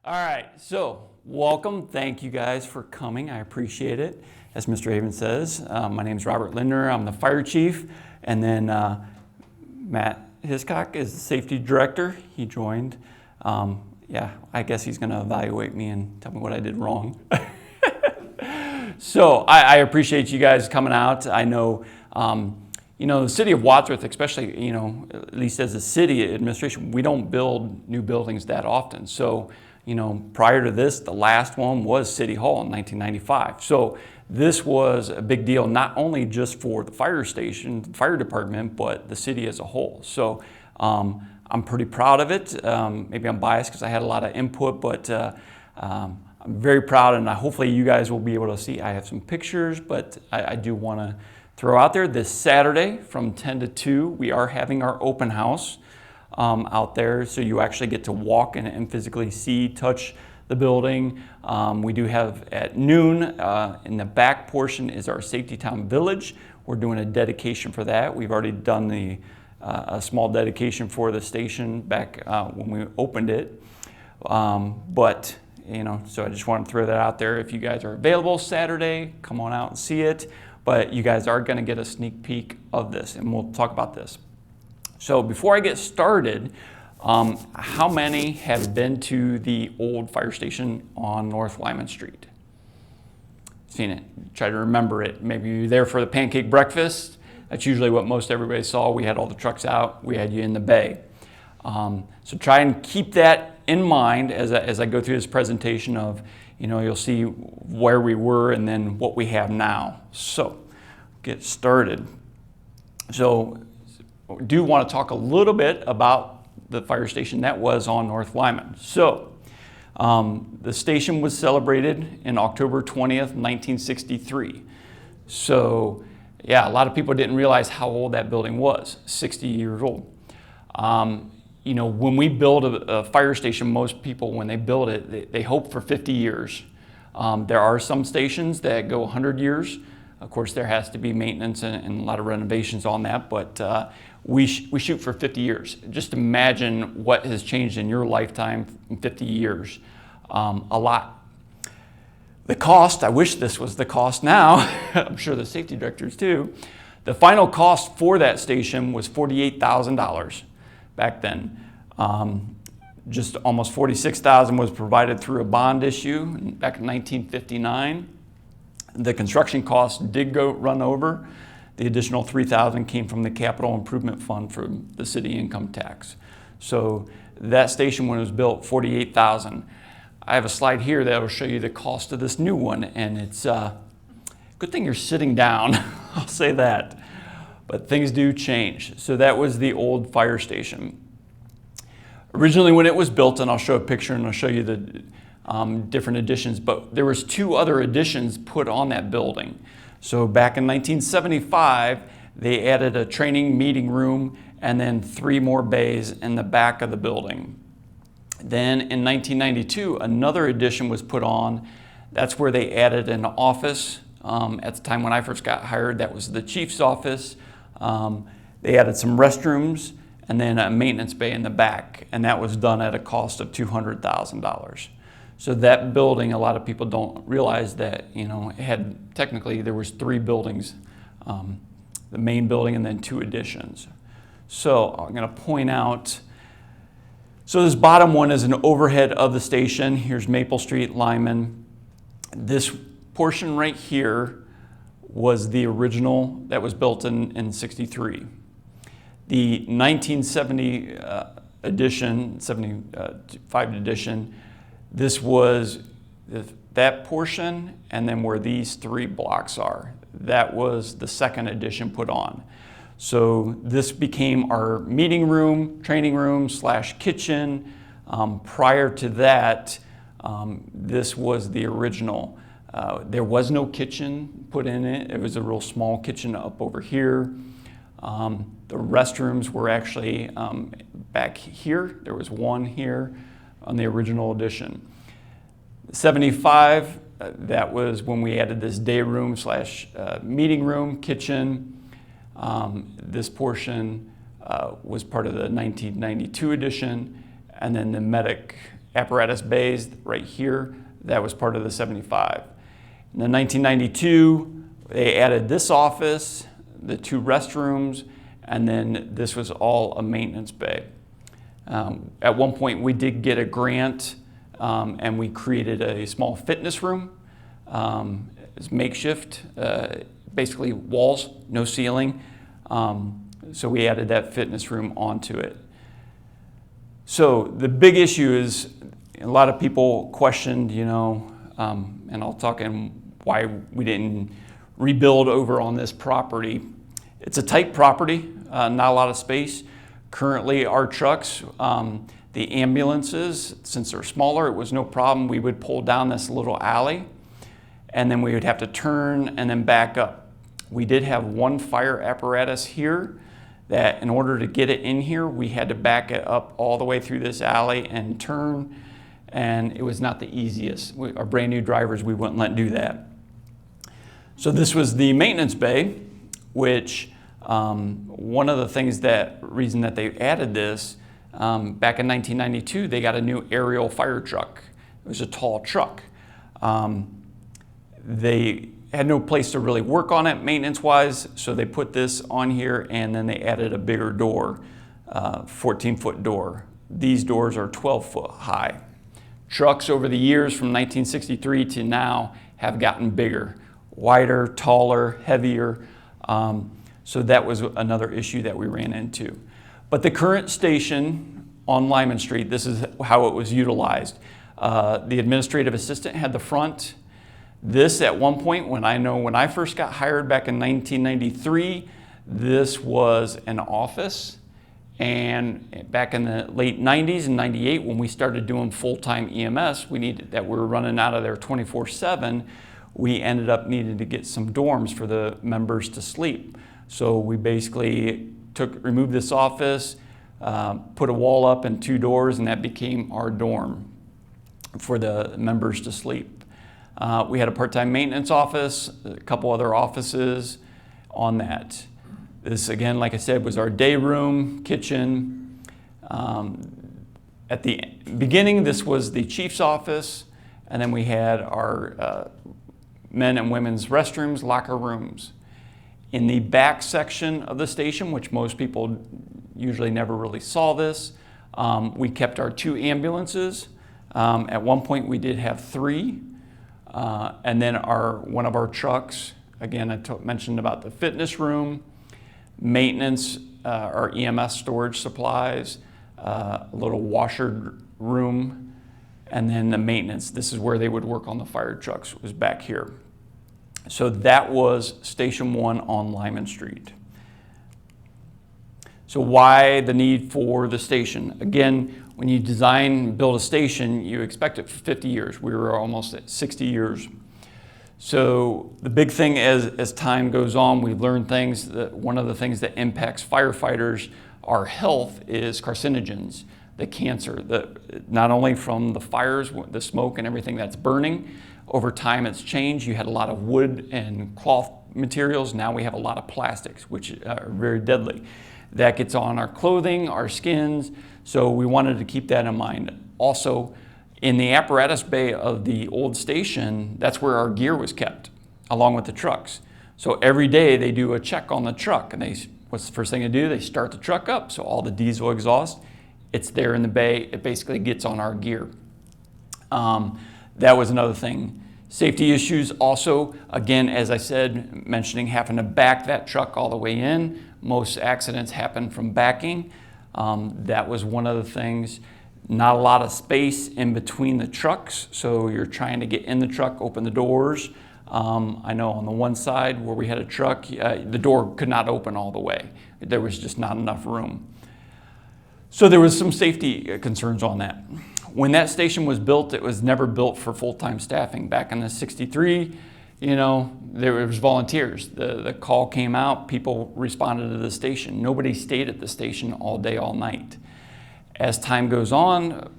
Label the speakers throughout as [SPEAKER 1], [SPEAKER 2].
[SPEAKER 1] All right, so welcome. Thank you guys for coming. I appreciate it. As Mr. Haven says, my name is Robert Lindner. I'm the fire chief. And then Matt Hiscock is the safety director. He joined. Yeah, I guess he's going to evaluate me and tell me what I did wrong. So I appreciate you guys coming out. I know, the city of Wadsworth, especially, at least as a city administration, we don't build new buildings that often. So, prior to this, the last one was City Hall in 1995. So this was a big deal, not only just for the fire station, the fire department, but the city as a whole. So I'm pretty proud of it. Maybe I'm biased because I had a lot of input, but I'm very proud, and hopefully you guys will be able to see. I have some pictures, but I do want to throw out there this Saturday from 10 to 2, we are having our open house out there, so you actually get to walk and physically see, touch the building. We do have at noon, in the back portion is our Safety Town Village. We're doing a dedication for that. We've already done a small dedication for the station back when we opened it. So I just want to throw that out there. If you guys are available Saturday, come on out and see it. But you guys are going to get a sneak peek of this, and we'll talk about this. So before I get started, how many have been to the old fire station on North Lyman Street? Seen it? Try to remember it. Maybe you're there for the pancake breakfast. That's usually what most everybody saw. We had all the trucks out. We had you in the bay. So try and keep that in mind as I go through this presentation of, you'll see where we were and then what we have now. So get started. So I do want to talk a little bit about the fire station that was on North Lyman. So the station was celebrated in October 20th, 1963. So yeah, a lot of people didn't realize how old that building was, 60 years old. When we build a fire station, most people, when they build it, they hope for 50 years. There are some stations that go 100 years. Of course, there has to be maintenance and a lot of renovations on that, but we shoot for 50 years. Just imagine what has changed in your lifetime in 50 years. A lot. The cost, I wish this was the cost now. I'm sure the safety directors too. The final cost for that station was $48,000 back then. Just almost $46,000 was provided through a bond issue back in 1959. The construction costs did run over. The additional $3,000 came from the capital improvement fund for the city income tax. So that station, when it was built, $48,000. I have a slide here that will show you the cost of this new one, and it's good thing you're sitting down. I'll say that. But things do change. So that was the old fire station. Originally, when it was built, and I'll show a picture and I'll show you the different additions, but there was 2 other additions put on that building. So back in 1975, they added a training meeting room and then 3 more bays in the back of the building. Then in 1992, another addition was put on. That's where they added an office. At the time when I first got hired, that was the chief's office. They added some restrooms and then a maintenance bay in the back, and that was done at a cost of $200,000. So that building, a lot of people don't realize that, it had, technically there was 3 buildings, the main building and then 2 additions. So I'm going to point out, so this bottom one is an overhead of the station. Here's Maple Street, Lyman. This portion right here was the original that was built in 63. The 1970 edition, 75 edition, this was that portion, and then where these 3 blocks are, that was the second edition put on. So this became our meeting room, training room / kitchen. Prior to that, this was the original. There was no kitchen put in it. It was a real small kitchen up over here. The restrooms were actually back here. There was one here on the original edition. 75, that was when we added this day room / meeting room, kitchen. This portion was part of the 1992 edition, and then the medic apparatus bays right here. That was part of the 75. In the 1992, they added this office, the 2 restrooms, and then this was all a maintenance bay. At one point, we did get a grant, and we created a small fitness room. It's makeshift, basically walls, no ceiling. So we added that fitness room onto it. So the big issue is a lot of people questioned, and I'll talk in why we didn't rebuild over on this property. It's a tight property, not a lot of space. Currently, our trucks, the ambulances, since they're smaller, it was no problem. We would pull down this little alley, and then we would have to turn and then back up. We did have 1 fire apparatus here that in order to get it in here, we had to back it up all the way through this alley and turn, and it was not the easiest. Our brand new drivers, we wouldn't let do that. So this was the maintenance bay, which one of the reason that they added this, back in 1992, they got a new aerial fire truck. It was a tall truck. They had no place to really work on it maintenance-wise, so they put this on here, and then they added a bigger door, 14-foot door. These doors are 12-foot high. Trucks over the years from 1963 to now have gotten bigger, wider, taller, heavier. So that was another issue that we ran into. But the current station on Lyman Street, this is how it was utilized. The administrative assistant had the front. This at one point, when I first got hired back in 1993, this was an office. And back in the late 90s and 98, when we started doing full-time EMS, we were running out of there 24/7, we ended up needing to get some dorms for the members to sleep. So we basically removed this office, put a wall up and 2 doors, and that became our dorm for the members to sleep. We had a part-time maintenance office, a couple other offices on that. This, again, like I said, was our day room, kitchen. At the beginning, this was the chief's office, and then we had our men and women's restrooms, locker rooms. In the back section of the station, which most people usually never really saw this, we kept our 2 ambulances. At one point, we did have 3. And then one of our trucks, again, I mentioned about the fitness room, maintenance, our EMS storage supplies, a little washer room, and then the maintenance. This is where they would work on the fire trucks, was back here. So that was Station 1 on Lyman Street. So why the need for the station? Again, when you design and build a station, you expect it for 50 years. We were almost at 60 years. So the big thing as time goes on, we've learned things that one of the things that impacts firefighters, our health, is carcinogens, the cancer, not only from the fires, the smoke and everything that's burning. Over time it's changed. You had a lot of wood and cloth materials. Now we have a lot of plastics, which are very deadly. That gets on our clothing, our skins, so we wanted to keep that in mind. Also, in the apparatus bay of the old station, that's where our gear was kept, along with the trucks. So every day they do a check on the truck, and what's the first thing they do? They start the truck up, so all the diesel exhaust, it's there in the bay, it basically gets on our gear. That was another thing. Safety issues also, again, as I said, mentioning having to back that truck all the way in. Most accidents happen from backing. That was one of the things. Not a lot of space in between the trucks, so you're trying to get in the truck, open the doors. I know on the one side where we had a truck, the door could not open all the way. There was just not enough room. So there was some safety concerns on that. When that station was built, it was never built for full-time staffing. Back in the 63, there was volunteers. The call came out, people responded to the station. Nobody stayed at the station all day, all night. As time goes on,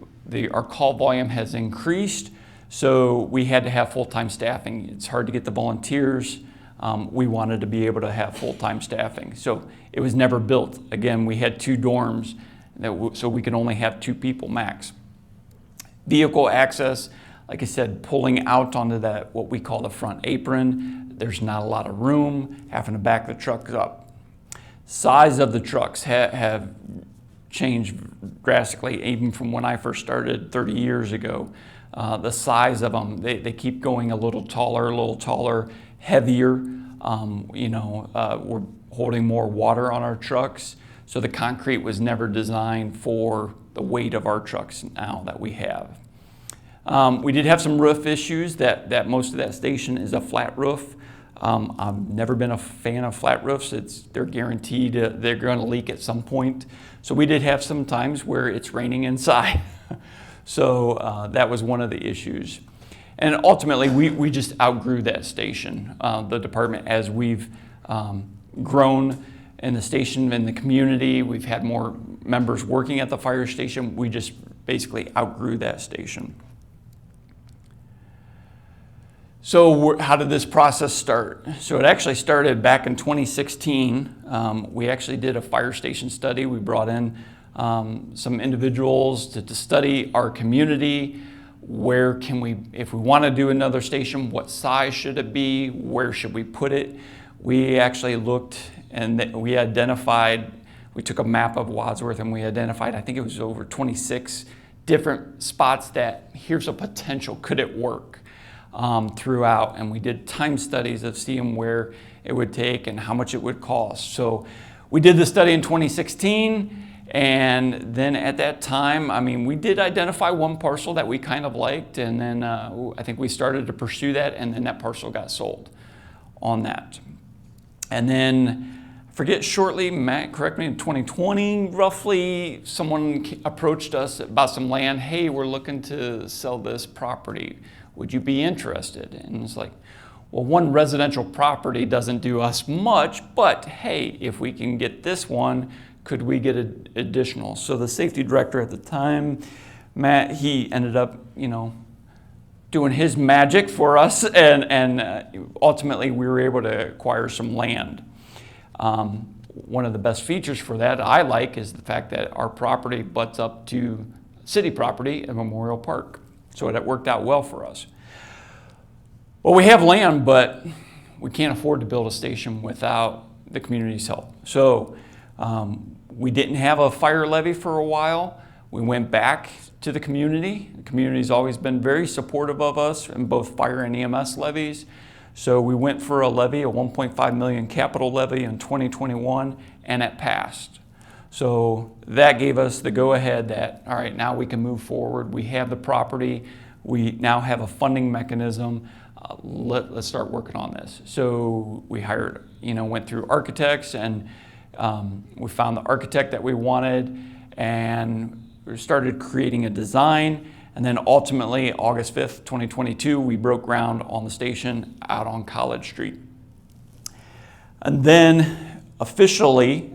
[SPEAKER 1] our call volume has increased, so we had to have full-time staffing. It's hard to get the volunteers. We wanted to be able to have full-time staffing. So it was never built. Again, we had 2 dorms, so we could only have 2 people max. Vehicle access, like I said, pulling out onto that, what we call the front apron, there's not a lot of room, having to back the truck up. Size of the trucks have changed drastically, even from when I first started 30 years ago. The size of them, they keep going a little taller, heavier. We're holding more water on our trucks. So the concrete was never designed for the weight of our trucks now that we have. We did have some roof issues. That most of that station is a flat roof. I've never been a fan of flat roofs. They're guaranteed they're going to leak at some point. So we did have some times where it's raining inside. So that was one of the issues. And ultimately, we just outgrew that station. The department, as we've grown in the station, in the community, we've had more members working at the fire station. We just basically outgrew that station. So how did this process start? So it actually started back in 2016. We actually did a fire station study. We brought in some individuals to study our community. Where can we, if we want to do another station, what size should it be? Where should we put it? We actually looked and we identified, we took a map of Wadsworth and we identified, I think it was over 26 different spots that here's a potential, could it work throughout? And we did time studies of seeing where it would take and how much it would cost. So we did the study in 2016. And then at that time, I mean, we did identify one parcel that we kind of liked, and then I think we started to pursue that, and then that parcel got sold on that. And then, I forget shortly, Matt, correct me, in 2020, roughly, someone approached us about some land. Hey, we're looking to sell this property. Would you be interested? And it's like, well, one residential property doesn't do us much, but hey, if we can get this one, could we get additional? So the safety director at the time, Matt, he ended up, doing his magic for us, and ultimately we were able to acquire some land. One of the best features for that I like is the fact that our property butts up to city property at Memorial Park. So that worked out well for us. Well, we have land, but we can't afford to build a station without the community's help. So we didn't have a fire levy for a while. We went back to the community. The community's always been very supportive of us in both fire and EMS levies. So we went for a levy, a $1.5 million capital levy in 2021, and it passed. So that gave us the go-ahead that, all right, now we can move forward. We have the property. We now have a funding mechanism. Let's start working on this. So we hired, went through architects, and we found the architect that we wanted, and we started creating a design. And then ultimately, August 5th, 2022, we broke ground on the station out on College Street. And then officially,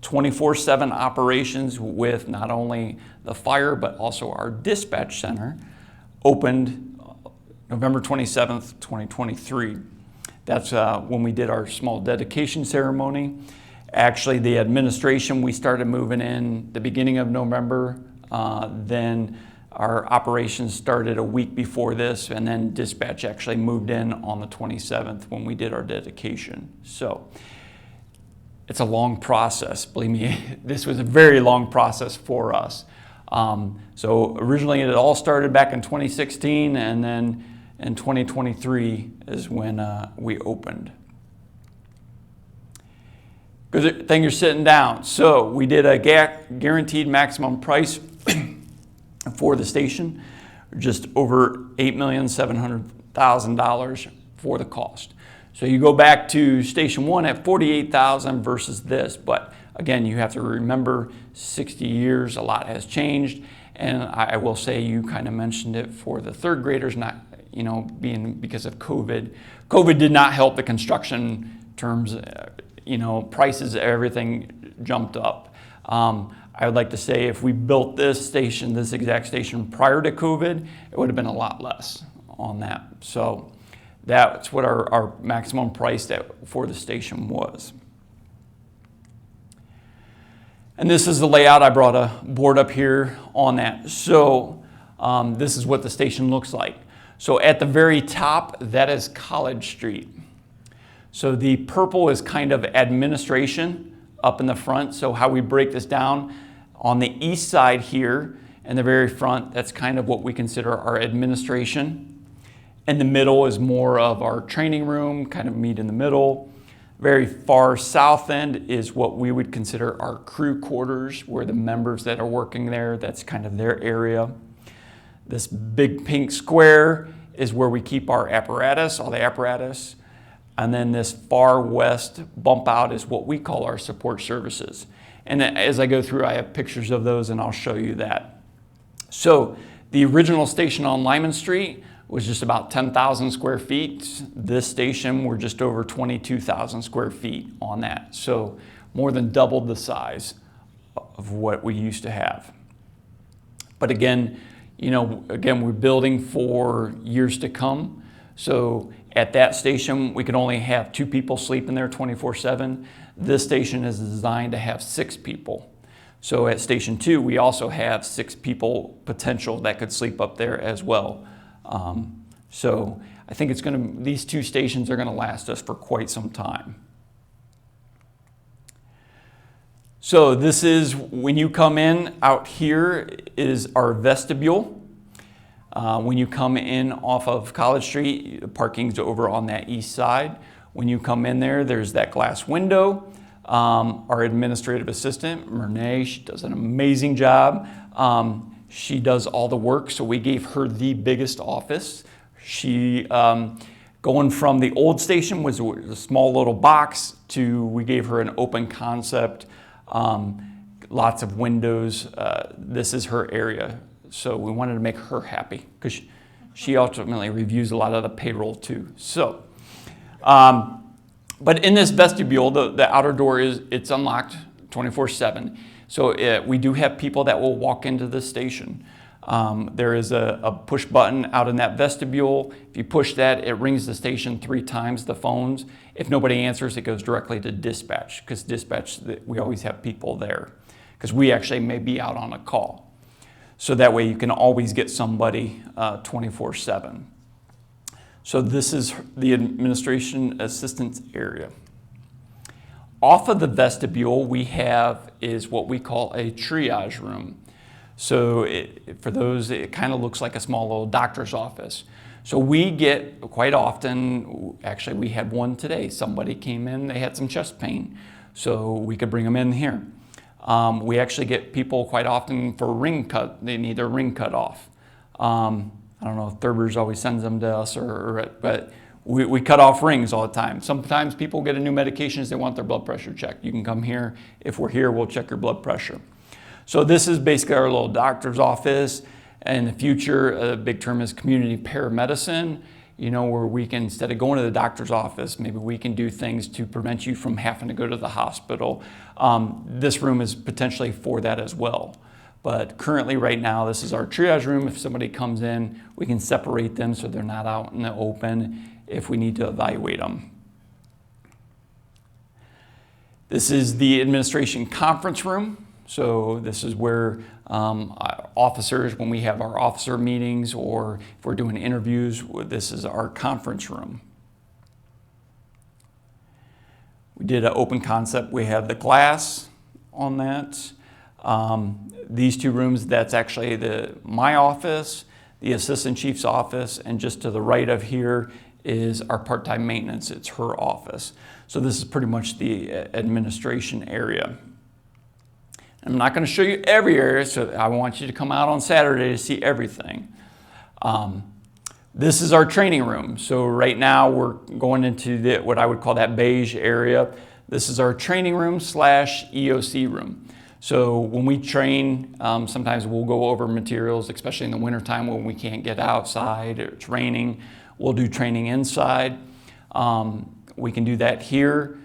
[SPEAKER 1] 24/7 operations with not only the fire, but also our dispatch center opened November 27th, 2023. That's when we did our small dedication ceremony. Actually, the administration, we started moving in the beginning of November. Then our operations started a week before this, and then dispatch actually moved in on the 27th when we did our dedication. So it's a long process. Believe me, this was a very long process for us. So originally it all started back in 2016, and then in 2023 is when we opened. Good thing you're sitting down. So we did a guaranteed maximum price for the station, just over $8,700,000 for the cost. So you go back to station one at $48,000 versus this, but again, you have to remember 60 years, a lot has changed. And I will say, you kind of mentioned it for the third graders, not, being because of COVID. COVID did not help the construction terms. Prices, everything jumped up. I would like to say if we built this exact station prior to COVID, it would have been a lot less on that. So that's what our maximum price for the station was. And this is the layout. I brought a board up here on that. So this is what the station looks like. So at the very top, that is College Street. So the purple is kind of administration up in the front. So how we break this down, on the east side here, in the very front, that's kind of what we consider our administration. In the middle is more of our training room, kind of meet in the middle. Very far south end is what we would consider our crew quarters, where the members that are working there, that's kind of their area. This big pink square is where we keep our apparatus, all the apparatus. And then this far west bump out is what we call our support services. And as I go through, I have pictures of those and I'll show you that. So the original station on Lyman Street was just about 10,000 square feet. This station, we're just over 22,000 square feet on that. So more than doubled the size of what we used to have. But again, we're building for years to come. So at that station, we could only have 2 people sleeping there 24/7. This station is designed to have 6 people. So at Station 2, we also have 6 people potential that could sleep up there as well. So I think these 2 stations are gonna last us for quite some time. So this is, when you come in, out here is our vestibule. When you come in off of College Street, the parking's over on that east side. When you come in there, there's that glass window. Our administrative assistant, Murnay, she does an amazing job. She does all the work, so we gave her the biggest office. She, going from the old station was a small little box to, we gave her an open concept, lots of windows. This is her area. So we wanted to make her happy because she ultimately reviews a lot of the payroll too. So, but in this vestibule, the outer door it's unlocked 24/7. So we do have people that will walk into the station. There is a push button out in that vestibule. If you push that, it rings the station 3 times, the phones. If nobody answers, it goes directly to dispatch, because dispatch, we always have people there, because we actually may be out on a call. So that way you can always get somebody 24/7. So this is the administration assistance area. Off of the vestibule we have is what we call a triage room. So for those, it kind of looks like a small little doctor's office. So we get quite often, actually we had one today, somebody came in, they had some chest pain. So we could bring them in here. We actually get people quite often for ring cut. They need their ring cut off. I don't know if Thurber's always sends them to us, but we cut off rings all the time. Sometimes people get a new medications, they want their blood pressure checked. You can come here. If we're here, we'll check your blood pressure. So this is basically our little doctor's office. In the future, a big term is community paramedicine, where we can, instead of going to the doctor's office, maybe we can do things to prevent you from having to go to the hospital. This room is potentially for that as well. But currently right now, this is our triage room. If somebody comes in, we can separate them so they're not out in the open if we need to evaluate them. This is the administration conference room. So this is where officers, when we have our officer meetings or if we're doing interviews, this is our conference room. We did an open concept. We have the glass on that. These 2 rooms, that's actually my office, the assistant chief's office, and just to the right of here is our part-time maintenance. It's her office. So this is pretty much the administration area. I'm not going to show you every area, so I want you to come out on Saturday to see everything. This is our training room. So right now we're going into what I would call that beige area. This is our training room / EOC room. So when we train, sometimes we'll go over materials, especially in the wintertime when we can't get outside or it's raining. We'll do training inside. We can do that here.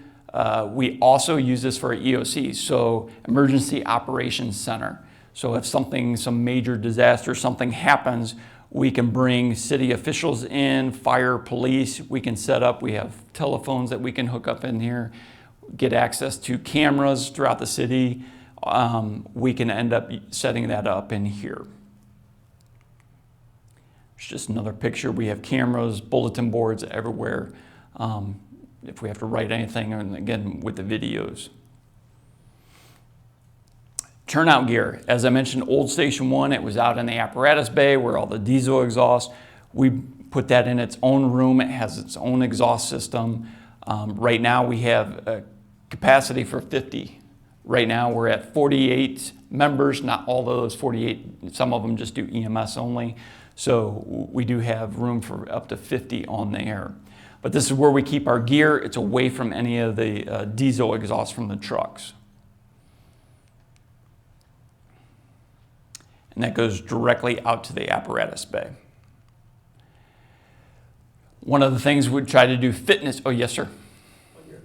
[SPEAKER 1] We also use this for EOC, so Emergency Operations Center. So if some major disaster, something happens, we can bring city officials in, fire, police. We can set up, we have telephones that we can hook up in here, get access to cameras throughout the city. We can end up setting that up in here. It's just another picture. We have cameras, bulletin boards everywhere if we have to write anything, and again with the videos. Turnout gear. As I mentioned, old Station 1, it was out in the apparatus bay where all the diesel exhaust. We put that in its own room. It has its own exhaust system. Right now we have a capacity for 50. Right now we're at 48 members, not all of those 48, some of them just do EMS only. So we do have room for up to 50 on there. But this is where we keep our gear. It's away from any of the diesel exhaust from the trucks. And that goes directly out to the apparatus bay. One of the things we try to do fitness, oh yes sir.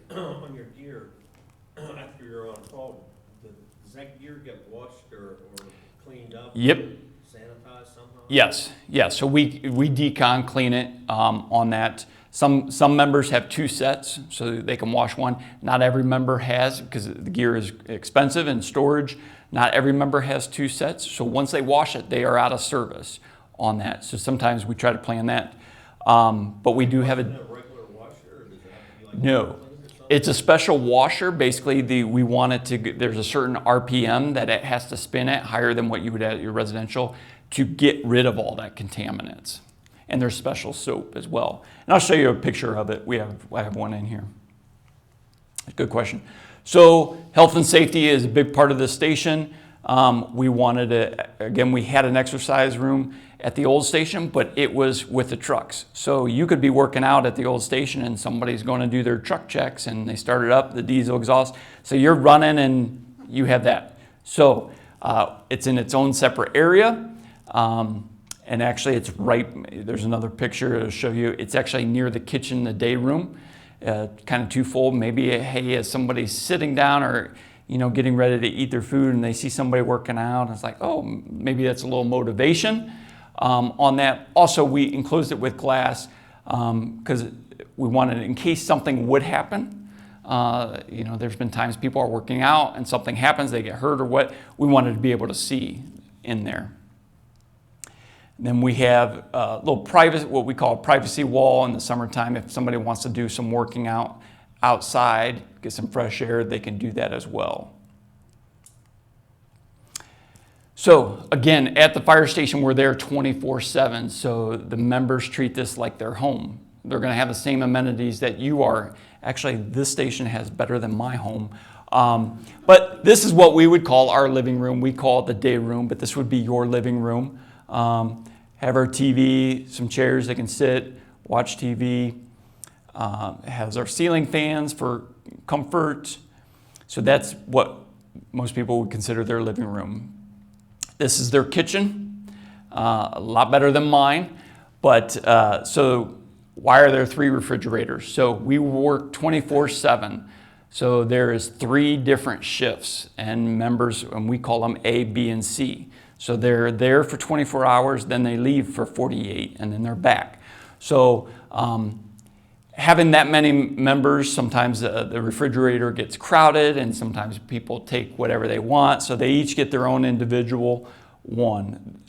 [SPEAKER 2] On your gear, after you're on call, does that gear get washed or cleaned up?
[SPEAKER 1] Yep.
[SPEAKER 2] Sanitized somehow?
[SPEAKER 1] Yes, yes. So we decon clean it on that. Some members have 2 sets, so they can wash one. Not every member has, because the gear is expensive and storage. Not every member has 2 sets. So once they wash it, they are out of service on that. So sometimes we try to plan that. But we do have a
[SPEAKER 2] regular washer, or does it have to be like
[SPEAKER 1] no. It's a special washer. Basically, we want it to. There's a certain RPM that it has to spin at, higher than what you would at your residential, to get rid of all that contaminants. And there's special soap as well. And I'll show you a picture of it. I have one in here. Good question. So health and safety is a big part of this station. We wanted to, again, we had an exercise room at the old station, but it was with the trucks. So you could be working out at the old station and somebody's going to do their truck checks and they started up the diesel exhaust. So you're running and you have that. So it's in its own separate area. And actually it's right, there's another picture to show you. It's actually near the kitchen, the day room, kind of twofold. Maybe, hey, as somebody's sitting down or getting ready to eat their food and they see somebody working out, and it's like, oh, maybe that's a little motivation on that. Also, we enclosed it with glass because we wanted, in case something would happen, there's been times people are working out and something happens, they get hurt or what, we wanted to be able to see in there. And then we have a little what we call a privacy wall in the summertime. If somebody wants to do some working out outside, get some fresh air, they can do that as well. So again, at the fire station, we're there 24/7. So the members treat this like their home. They're going to have the same amenities that you are. Actually, this station has better than my home. But this is what we would call our living room. We call it the day room, but this would be your living room. Have our TV, some chairs they can sit, watch TV. Has our ceiling fans for comfort. So that's what most people would consider their living room. This is their kitchen, a lot better than mine. But so why are there 3 refrigerators? So we work 24/7. So there is 3 different shifts and members, and we call them A, B, and C. So they're there for 24 hours, then they leave for 48, and then they're back. So having that many members, sometimes the refrigerator gets crowded and sometimes people take whatever they want. So they each get their own individual one.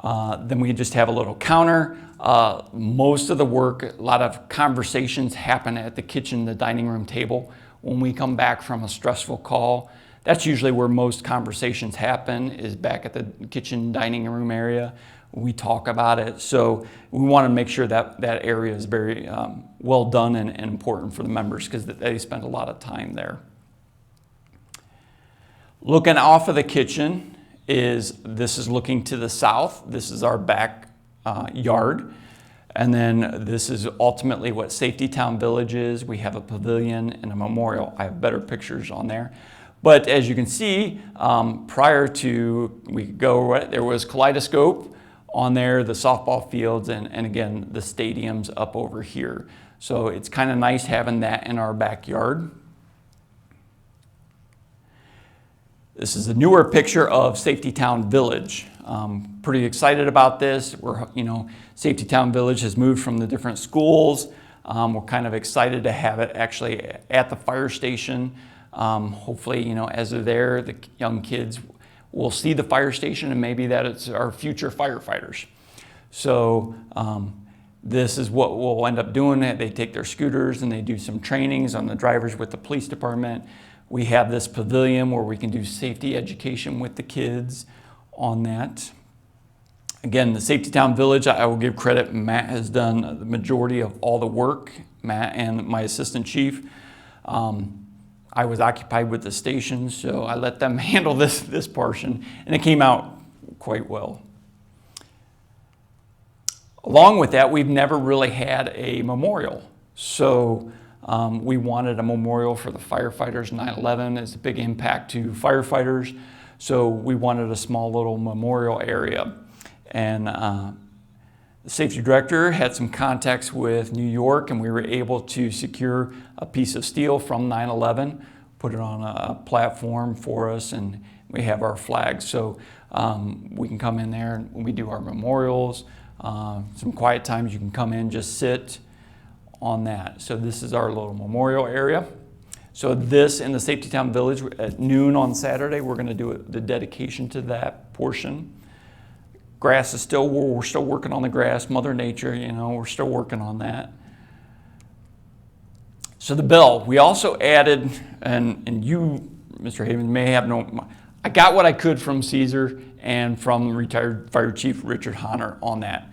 [SPEAKER 1] Then we just have a little counter. Most of the work, a lot of conversations happen at the kitchen, the dining room table. When we come back from a stressful call, that's usually where most conversations happen, is back at the kitchen dining room area. We talk about it. So we want to make sure that that area is very well done and important for the members because they spend a lot of time there. Looking off of the kitchen this is looking to the south. This is our back yard. And then this is ultimately what Safety Town Village is. We have a pavilion and a memorial. I have better pictures on there. But as you can see, prior to there was Kaleidoscope on there, the softball fields, and again, the stadiums up over here. So it's kind of nice having that in our backyard. This is a newer picture of Safety Town Village. Pretty excited about this. Safety Town Village has moved from the different schools. We're kind of excited to have it actually at the fire station. Hopefully, as they're there, the young kids will see the fire station and maybe that it's our future firefighters. So this is what we'll end up doing. They take their scooters and they do some trainings on the drivers with the police department. We have this pavilion where we can do safety education with the kids on that. Again, the Safety Town Village, I will give credit. Matt has done the majority of all the work, Matt and my assistant chief. I was occupied with the station, so I let them handle this portion, and it came out quite well. Along with that, we've never really had a memorial. So we wanted a memorial for the firefighters. 9/11 is a big impact to firefighters. So we wanted a small little memorial area. And the safety director had some contacts with New York, and we were able to secure a piece of steel from 9/11, put it on a platform for us, and we have our flags. So we can come in there when we do our memorials. Some quiet times you can come in, just sit on that. So this is our little memorial area. So this in the Safety Town Village at noon on Saturday, we're going to do the dedication to that portion. Grass is still, we're still working on the grass, Mother Nature, you know, we're still working on that. So the bell, we also added, and you, Mr. Haven, may have no, I got what I could from Caesar and from retired Fire Chief Richard Honner on that.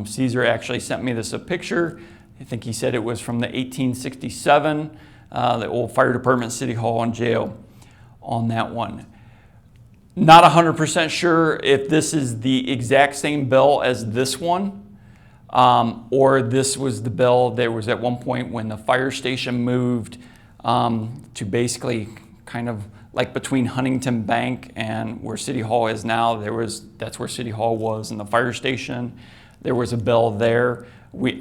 [SPEAKER 1] Caesar actually sent me a picture. I think he said it was from the 1867, the old fire department, city hall, and jail on that one. Not 100% sure if this is the exact same bell as this one, or this was the bell there was at one point when the fire station moved to basically kind of like between Huntington Bank and where City Hall is now. That's where City Hall was and the fire station. There was a bell there.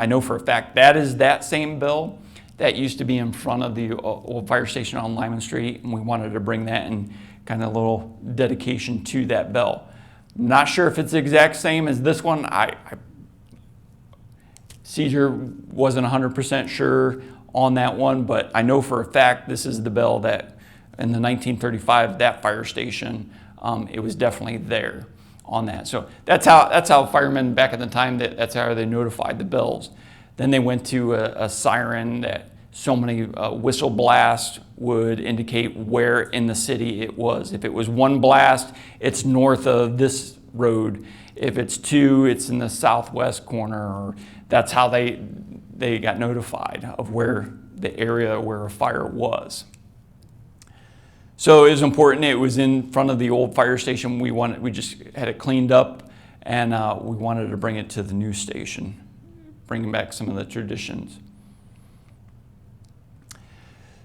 [SPEAKER 1] I know for a fact that is that same bell that used to be in front of the old fire station on Lyman Street, and we wanted to bring that and kind of a little dedication to that bell. Not sure if it's the exact same as this one. Caesar wasn't 100% sure on that one, but I know for a fact this is the bell that in the 1935, that fire station, it was definitely there on that. So that's how firemen back at the time, that's how they notified the bells. Then they went to a siren that so many whistle blasts would indicate where in the city it was. If it was one blast, it's north of this road. If it's two, it's in the southwest corner. Or that's how they got notified of where the area where a fire was. So it was important. It was in front of the old fire station. We just had it cleaned up, and we wanted to bring it to the new station, bringing back some of the traditions.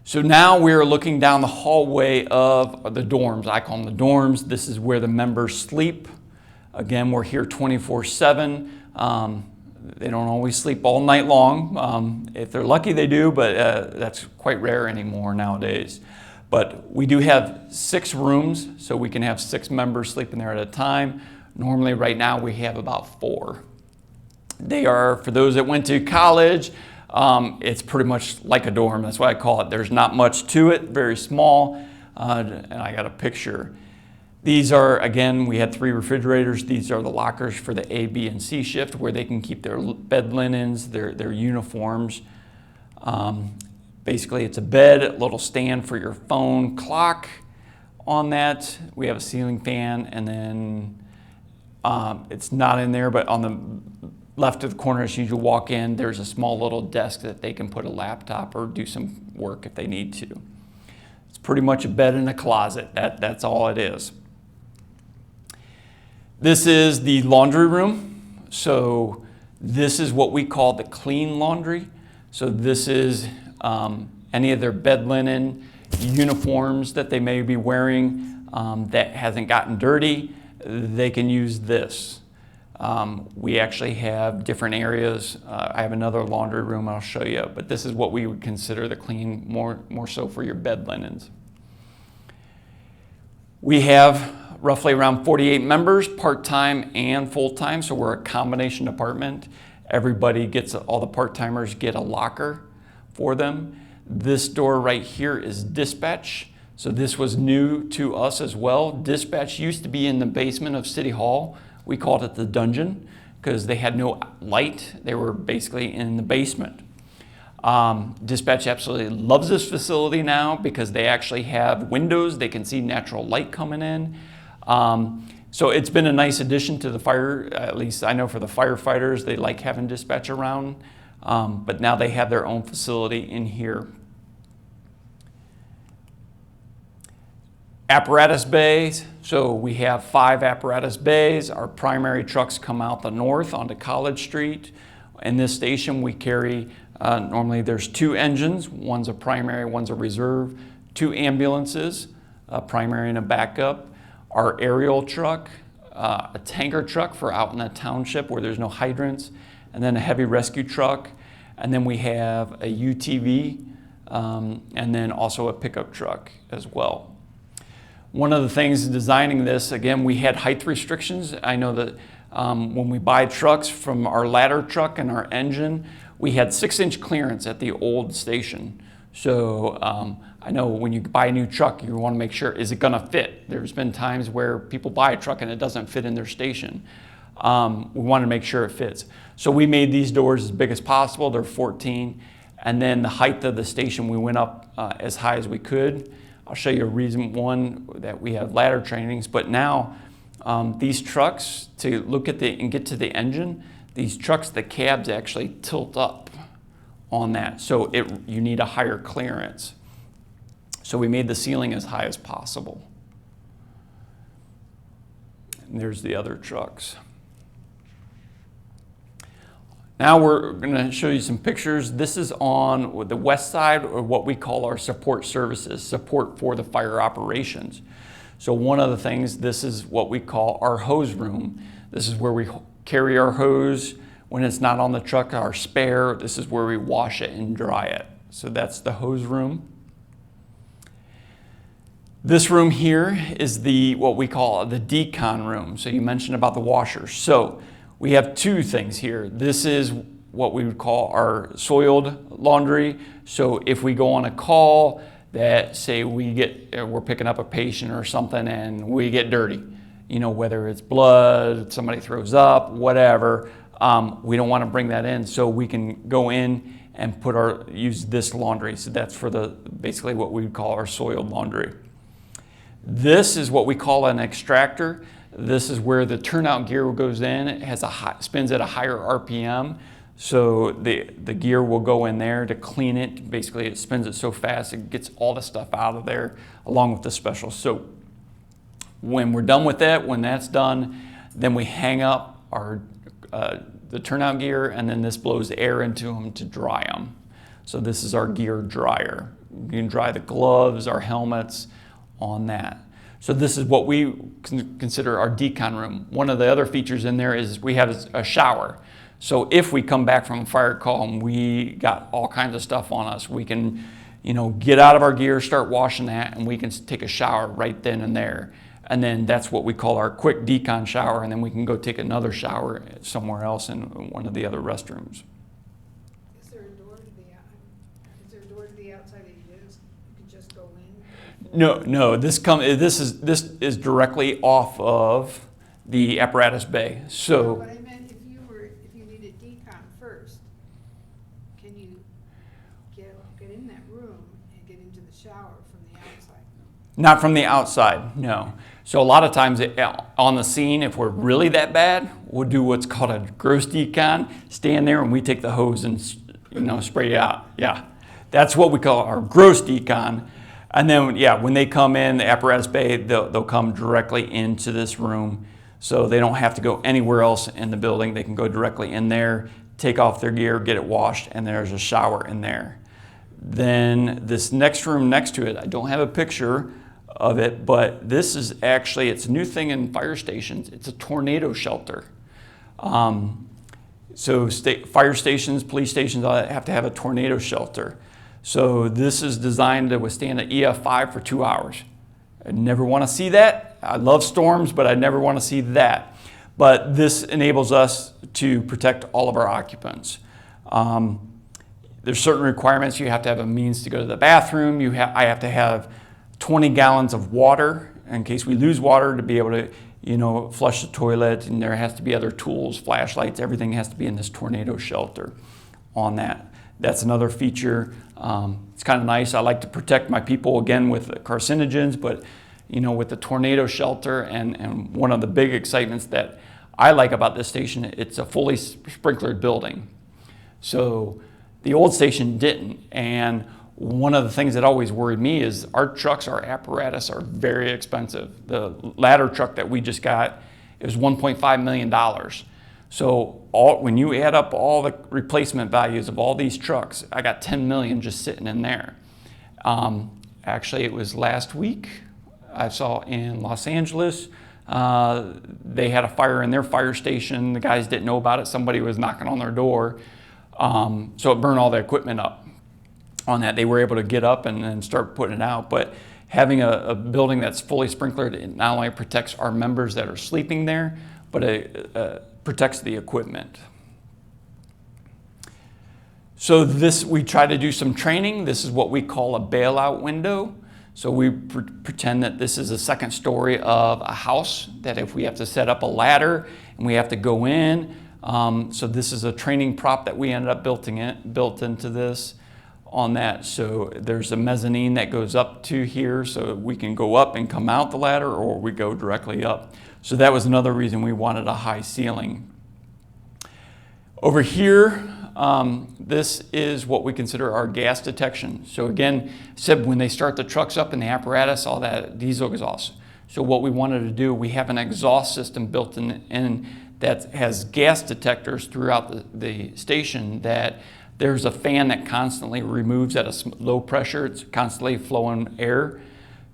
[SPEAKER 1] So now we're looking down the hallway of the dorms. I call them the dorms. This is where the members sleep. Again, we're here 24/7. They don't always sleep all night long. If they're lucky, they do, but that's quite rare anymore nowadays. But we do have 6 rooms, so we can have 6 members sleeping there at a time. Normally, right now, we have about 4. They are, for those that went to college, it's pretty much like a dorm. That's what I call it. There's not much to it, very small, and I got a picture. These are, again, we had 3 refrigerators. These are the lockers for the A, B, and C shift where they can keep their bed linens, their uniforms. Basically, it's a bed, a little stand for your phone, clock on that. We have a ceiling fan, and then it's not in there, but on the left of the corner as you walk in, there's a small little desk that they can put a laptop or do some work if they need to. It's pretty much a bed and a closet. That's all it is. This is the laundry room. So this is what we call the clean laundry. So this is any of their bed linen, uniforms that they may be wearing that hasn't gotten dirty, they can use this. We actually have different areas. I have another laundry room I'll show you, but this is what we would consider the clean, more so for your bed linens. We have roughly around 48 members, part-time and full-time, so we're a combination department. Everybody gets, all the part-timers get a locker for them. This door right here is dispatch. So this was new to us as well. Dispatch used to be in the basement of City Hall. We called it the dungeon. because they had no light. They were basically in the basement. Dispatch absolutely loves this facility now because they actually have windows. They can see natural light coming in. So it's been a nice addition to the fire, at least I know for the firefighters, they like having dispatch around. But now they have their own facility in here. Apparatus bays. So we have 5 apparatus bays. Our primary trucks come out the north onto College Street. In this station we carry, normally there's 2 engines. One's a primary, one's a reserve. 2 ambulances, a primary and a backup. Our aerial truck, a tanker truck for out in the township where there's no hydrants, and then a heavy rescue truck. And then we have a UTV, and then also a pickup truck as well. One of the things designing this, again, we had height restrictions. I know that when we buy trucks from our ladder truck and our engine, we had 6-inch clearance at the old station. So I know when you buy a new truck, you want to make sure, is it going to fit? There's been times where people buy a truck and it doesn't fit in their station. We want to make sure it fits. So we made these doors as big as possible. They're 14. And then the height of the station, we went up as high as we could. I'll show you a reason, one, that we have ladder trainings, but now these trucks, to look at and get to the engine, these trucks, the cabs actually tilt up on that. So you need a higher clearance. So we made the ceiling as high as possible. And there's the other trucks. Now we're going to show you some pictures. This is on the west side, or what we call our support services, support for the fire operations. So one of the things, this is what we call our hose room. This is where we carry our hose when it's not on the truck, our spare. This is where we wash it and dry it. So that's the hose room. This room here is what we call the decon room. So you mentioned about the washers. So we have 2 things here. This is what we would call our soiled laundry. So if we go on a call that, say we're picking up a patient or something and we get dirty, you know, whether it's blood, somebody throws up, whatever, we don't want to bring that in. So we can go in and use this laundry. So that's for basically what we would call our soiled laundry. This is what we call an extractor. This is where the turnout gear goes in. It has spins at a higher RPM. So the gear will go in there to clean it. Basically, it spins it so fast, it gets all the stuff out of there along with the special soap. When we're done with that, when that's done, then we hang up the turnout gear, and then this blows air into them to dry them. So this is our gear dryer. You can dry the gloves, our helmets on that. So this is what we consider our decon room. One of the other features in there is we have a shower. So if we come back from a fire call and we got all kinds of stuff on us, we can, get out of our gear, start washing that, and we can take a shower right then and there. And then that's what we call our quick decon shower, and then we can go take another shower somewhere else in one of the other restrooms.
[SPEAKER 3] Is there a door to the outside of the units? You can just go in?
[SPEAKER 1] No. This is directly off of the apparatus bay. So.
[SPEAKER 3] But I meant if you needed decon first, can you get in that room and get into the shower from the outside?
[SPEAKER 1] Not from the outside, no. So a lot of times on the scene, if we're really that bad, we'll do what's called a gross decon. Stand there and we take the hose and spray it out. Yeah, that's what we call our gross decon. And then, when they come in the apparatus bay, they'll come directly into this room. So they don't have to go anywhere else in the building. They can go directly in there, take off their gear, get it washed, and there's a shower in there. Then this next room next to it, I don't have a picture of it, but this is actually, it's a new thing in fire stations. It's a tornado shelter. So fire stations, police stations have to have a tornado shelter. So this is designed to withstand an EF5 for 2 hours. I never want to see that. I love storms, but I never want to see that. But this enables us to protect all of our occupants. There's certain requirements. You have to have a means to go to the bathroom. I have to have 20 gallons of water in case we lose water to be able to flush the toilet, and there has to be other tools, flashlights, everything has to be in this tornado shelter on that. That's another feature. It's kind of nice. I like to protect my people again with carcinogens, but with the tornado shelter and one of the big excitements that I like about this station, it's a fully sprinklered building. So the old station didn't, and one of the things that always worried me is our trucks, our apparatus are very expensive. The ladder truck that we just got, it was $1.5 million. So when you add up all the replacement values of all these trucks, I got 10 million just sitting in there. Actually, it was last week, I saw in Los Angeles, they had a fire in their fire station. The guys didn't know about it. Somebody was knocking on their door. So it burned all the equipment up on that. They were able to get up and then start putting it out. But having a building that's fully sprinklered, it not only protects our members that are sleeping there, but it protects the equipment. So we try to do some training. This is what we call a bailout window. So we pretend that this is a second story of a house, that if we have to set up a ladder and we have to go in. So this is a training prop that we ended up built into this on that. So there's a mezzanine that goes up to here, so we can go up and come out the ladder, or we go directly up. So that was another reason we wanted a high ceiling. Over here, this is what we consider our gas detection. So again, I said when they start the trucks up and the apparatus, all that diesel exhaust. So what we wanted to do, we have an exhaust system built in that has gas detectors throughout the station, that there's a fan that constantly removes at a low pressure. It's constantly flowing air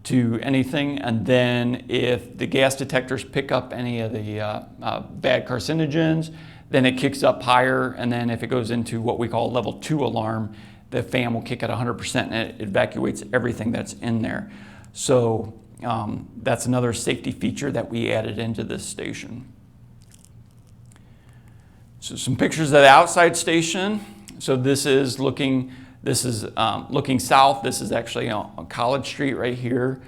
[SPEAKER 1] to anything. And then if the gas detectors pick up any of the bad carcinogens, then it kicks up higher. And then if it goes into what we call level 2 alarm, the fan will kick at 100% and it evacuates everything that's in there. So that's another safety feature that we added into this station. So some pictures of the outside station. So this is looking south. This is actually on College Street right here.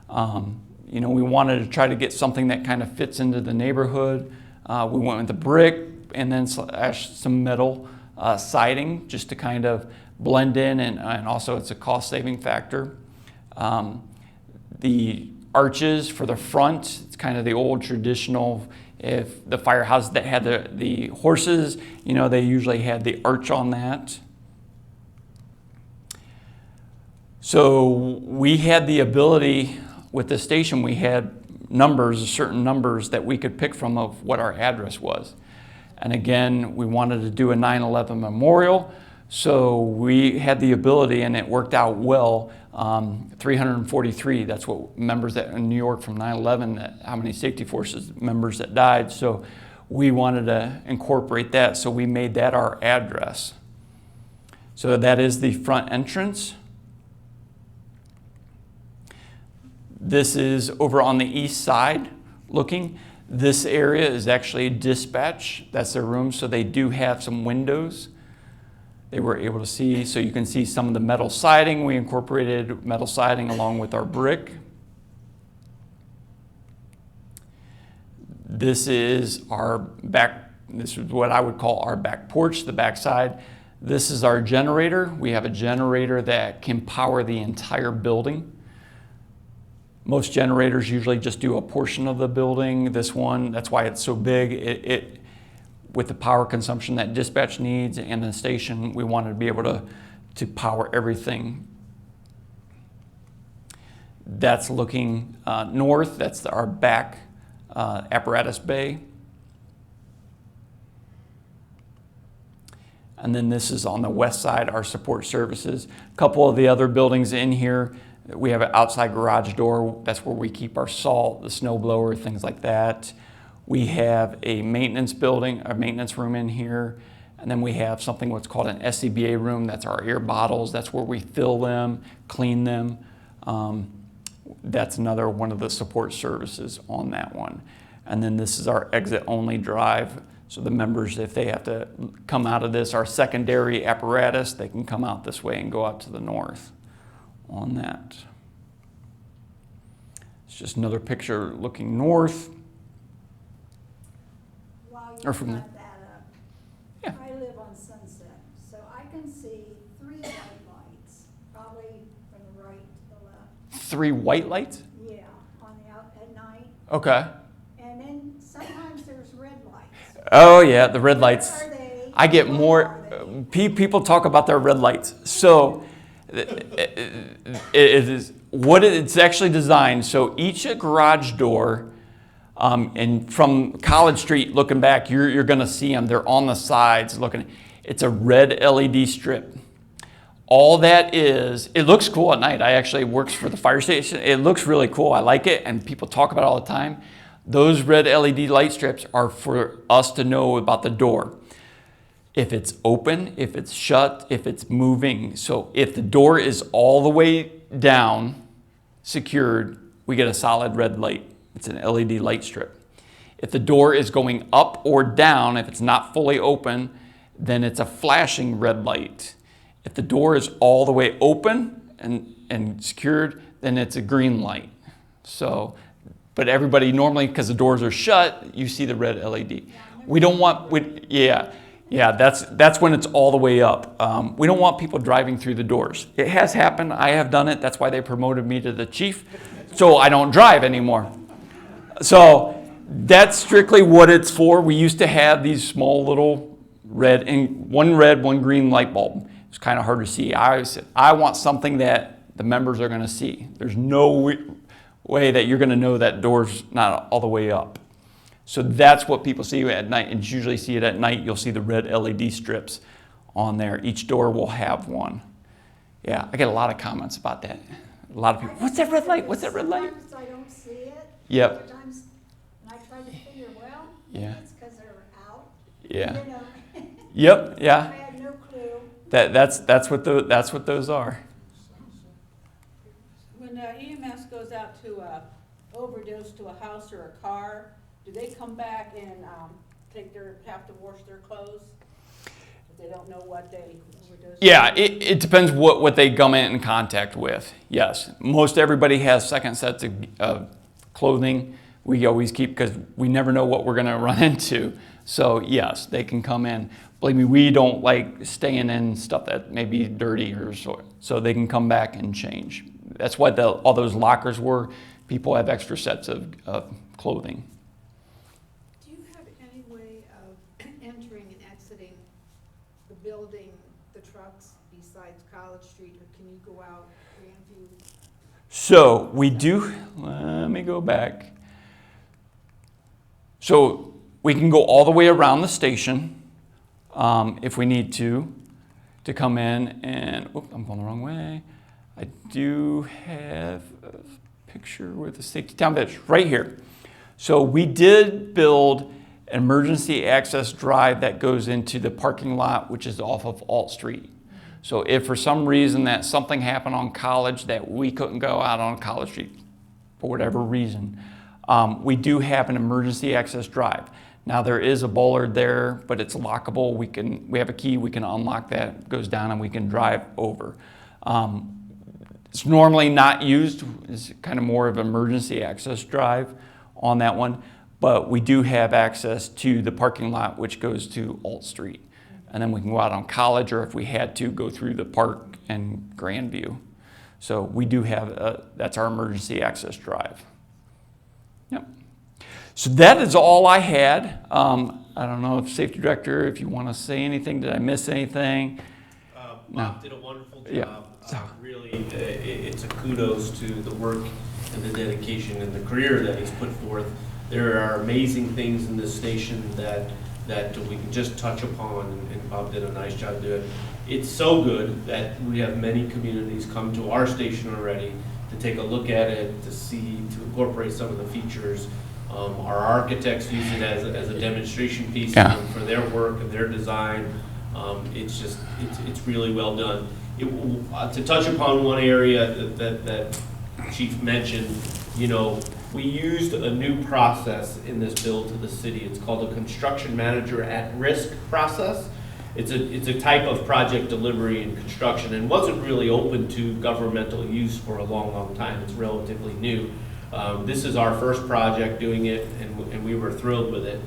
[SPEAKER 1] We wanted to try to get something that kind of fits into the neighborhood. We went with the brick and then some metal siding just to kind of blend in, and also it's a cost saving factor. The arches for the front, it's kind of the old traditional. If the firehouse that had the horses, they usually had the arch on that. So we had the ability with the station, we had certain numbers that we could pick from of what our address was. And again, we wanted to do a 9/11 memorial. So we had the ability, and it worked out well. 343, that's what members that in New York from 9/11, how many safety forces members that died. So we wanted to incorporate that, so we made that our address. So that is the front entrance. This is over on the east side looking. This area is actually dispatch. That's their room, so they do have some windows. They were able to see, so you can see some of the metal siding. We incorporated metal siding along with our brick. This is our back, this is what I would call our back porch, the back side. This is our generator. We have a generator that can power the entire building. Most generators usually just do a portion of the building. This one, that's why it's so big. With the power consumption that dispatch needs and the station, we wanted to be able to power everything. That's looking north. That's our back apparatus bay. And then this is on the west side, our support services. A couple of the other buildings in here, we have an outside garage door. That's where we keep our salt, the snow blower, things like that. We have a maintenance building, a maintenance room in here. And then we have something what's called an SCBA room. That's our air bottles. That's where we fill them, clean them. That's another one of the support services on that one. And then this is our exit only drive. So the members, if they have to come out of this, our secondary apparatus, they can come out this way and go out to the north on that. It's just another picture looking north. Or from
[SPEAKER 4] Looking at that,
[SPEAKER 1] Yeah.
[SPEAKER 4] I live on Sunset, so I can see 3 white lights, probably from the right to the left.
[SPEAKER 1] 3 white lights?
[SPEAKER 4] Yeah, on the out at night.
[SPEAKER 1] Okay.
[SPEAKER 4] And then sometimes there's red lights.
[SPEAKER 1] Oh yeah, the red lights.
[SPEAKER 4] Where are they?
[SPEAKER 1] I get
[SPEAKER 4] What
[SPEAKER 1] more.
[SPEAKER 4] are they?
[SPEAKER 1] People talk about their red lights. So it is what it's actually designed. So each garage door, and from College Street looking back, you're going to see them. They're on the sides looking. It's a red LED strip. All that is, it looks cool at night. I actually works for the fire station. It looks really cool. I like it, and people talk about it all the time. Those red LED light strips are for us to know about the door. If it's open, if it's shut, if it's moving. So if the door is all the way down, secured, we get a solid red light. It's an LED light strip. If the door is going up or down, if it's not fully open, then it's a flashing red light. If the door is all the way open and secured, then it's a green light. So, but everybody normally, because the doors are shut, you see the red LED. We don't want, that's when it's all the way up. We don't want people driving through the doors. It has happened. I have done it. That's why they promoted me to the chief, so I don't drive anymore. So that's strictly what it's for. We used to have these small little red, one green light bulb. It's kind of hard to see. I always said, I want something that the members are going to see. There's no way that you're going to know that door's not all the way up. So that's what people see at night, and you usually see it at night. You'll see the red LED strips on there. Each door will have one. Yeah, I get a lot of comments about that. A lot of people, what's that red light? What's that red light?
[SPEAKER 4] Sometimes I don't see it.
[SPEAKER 1] Yep.
[SPEAKER 4] Other times, and I try to figure, well, maybe
[SPEAKER 1] Yeah.
[SPEAKER 4] it's because they're out.
[SPEAKER 1] Yeah.
[SPEAKER 4] You know,
[SPEAKER 1] Yep.
[SPEAKER 4] I
[SPEAKER 1] Yeah.
[SPEAKER 4] had no clue.
[SPEAKER 1] That's what those are.
[SPEAKER 5] When EMS goes out to overdose to a house or a car, do they come back and have to wash their clothes? If they don't know what they overdosed?
[SPEAKER 1] Yeah, it depends what they come in contact with. Yes, most everybody has second sets of clothing. We always keep, because we never know what we're going to run into. So yes, they can come in. Believe me, we don't like staying in stuff that may be dirty or so they can come back and change. That's what all those lockers were. People have extra sets of clothing.
[SPEAKER 3] Do you have any way of entering and exiting the building, the trucks, besides College Street, or can you go out Grandview?
[SPEAKER 1] So we do, let me go back. So we can go all the way around the station if we need to come in and, I'm going the wrong way. I do have a picture with the safety town badge right here. So we did build an emergency access drive that goes into the parking lot, which is off of Alt Street. So if for some reason that something happened on College that we couldn't go out on College Street for whatever reason, we do have an emergency access drive. Now there is a bollard there, but it's lockable. We have a key, we can unlock that, goes down and we can drive over. It's normally not used. It's kind of more of an emergency access drive on that one, but we do have access to the parking lot, which goes to Alt Street. And then we can go out on College, or if we had to, go through the park and Grandview. So we do have, that's our emergency access drive. Yep. So that is all I had. I don't know if Safety Director, if you want to say anything, did I miss anything?
[SPEAKER 2] Bob did a wonderful job.
[SPEAKER 1] Yeah.
[SPEAKER 2] Really, it's a kudos to the work and the dedication and the career that he's put forth. There are amazing things in this station that we can just touch upon, and Bob did a nice job doing it. It's so good that we have many communities come to our station already to take a look at it, to incorporate some of the features. Our architects use it as a demonstration piece for their work and their design. It's really well done. To touch upon one area that Chief mentioned, we used a new process in this bill to the city. It's called a construction manager at risk process. It's a type of project delivery and construction, and wasn't really open to governmental use for a long time. It's relatively new. This is our first project doing it, and we were thrilled with it.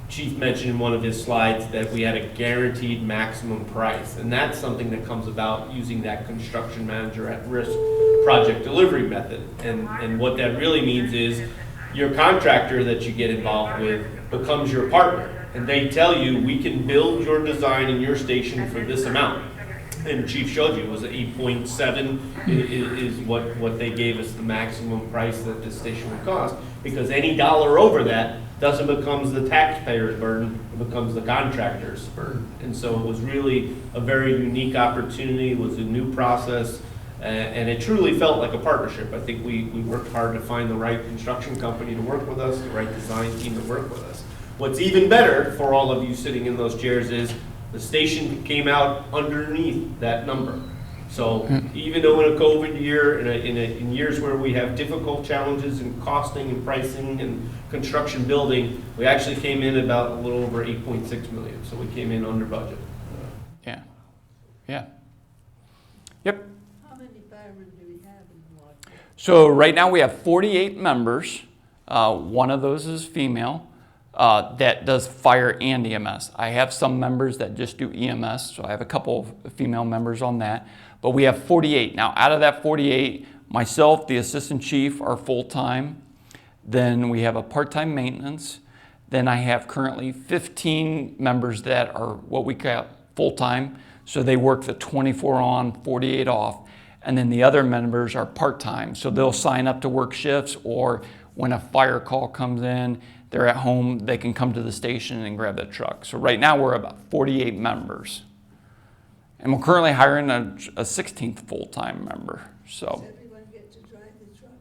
[SPEAKER 2] Chief mentioned in one of his slides that we had a guaranteed maximum price, and that's something that comes about using that construction manager at risk project delivery method. And what that really means is your contractor that you get involved with becomes your partner, and they tell you, we can build your design in your station for this amount. And Chief showed you, it was 8.7 is what they gave us, the maximum price that this station would cost, because any dollar over that doesn't become the taxpayer's burden, it becomes the contractor's burden. And so it was really a very unique opportunity, it was a new process, and it truly felt like a partnership. I think we worked hard to find the right construction company to work with us, the right design team to work with us. What's even better for all of you sitting in those chairs is the station came out underneath that number. So even though in a COVID year, in years where we have difficult challenges in costing and pricing and construction building, we actually came in about a little over 8.6 million. So we came in under budget.
[SPEAKER 1] Yeah. Yeah. Yep.
[SPEAKER 5] How many firemen do we have in Wadsworth?
[SPEAKER 1] So right now we have 48 members. One of those is female. That does fire and EMS. I have some members that just do EMS, so I have a couple of female members on that. But we have 48. Now, out of that 48, myself, the assistant chief, are full-time. Then we have a part-time maintenance. Then I have currently 15 members that are what we call full-time. So they work the 24 on, 48 off. And then the other members are part-time. So they'll sign up to work shifts, or when a fire call comes in, they're at home, they can come to the station and grab the truck. So right now we're about 48 members. And we're currently hiring a 16th full-time member. So
[SPEAKER 5] Does everyone get to drive the truck?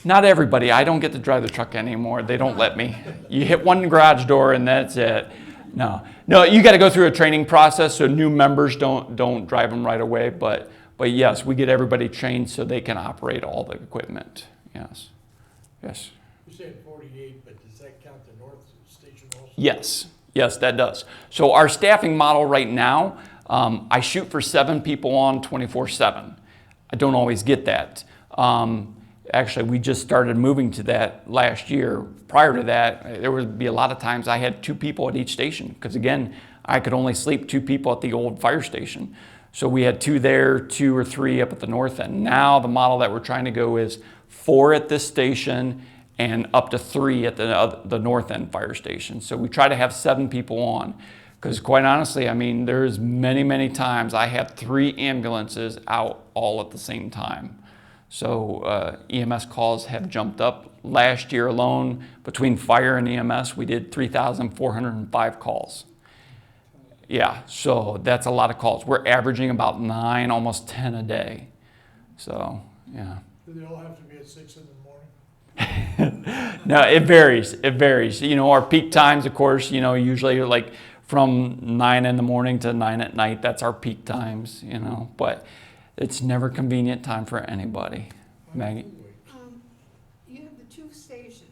[SPEAKER 1] not everybody. I don't get to drive the truck anymore. They don't let me. You hit one garage door and that's it. No, you got to go through a training process, so new members don't drive them right away. But yes, we get everybody trained so they can operate all the equipment. Yes. Yes.
[SPEAKER 6] You said 48, but does that count the North Station also?
[SPEAKER 1] Yes, that does. So our staffing model right now, I shoot for 7 people on 24/7. I don't always get that. Actually, we just started moving to that last year. Prior to that, there would be a lot of times I had 2 people at each station, because again, I could only sleep 2 people at the old fire station. So we had 2 there, 2 or 3 up at the north end. Now the model that we're trying to go is 4 at this station and up to 3 at the north end fire station. So we try to have 7 people on, because quite honestly, I mean, there's many times I had 3 ambulances out all at the same time. So EMS calls have jumped up. Last year alone, between fire and EMS, we did 3,405 calls. Yeah, so that's a lot of calls. We're averaging about 9, almost 10 a day. So, yeah.
[SPEAKER 6] Do they all have to be at 6 in the morning?
[SPEAKER 1] No, it varies. It varies. You know, our peak times, of course, you know, usually like from 9 in the morning to 9 at night. That's our peak times, you know, but it's never convenient time for anybody. Maggie?
[SPEAKER 3] You have the 2 stations.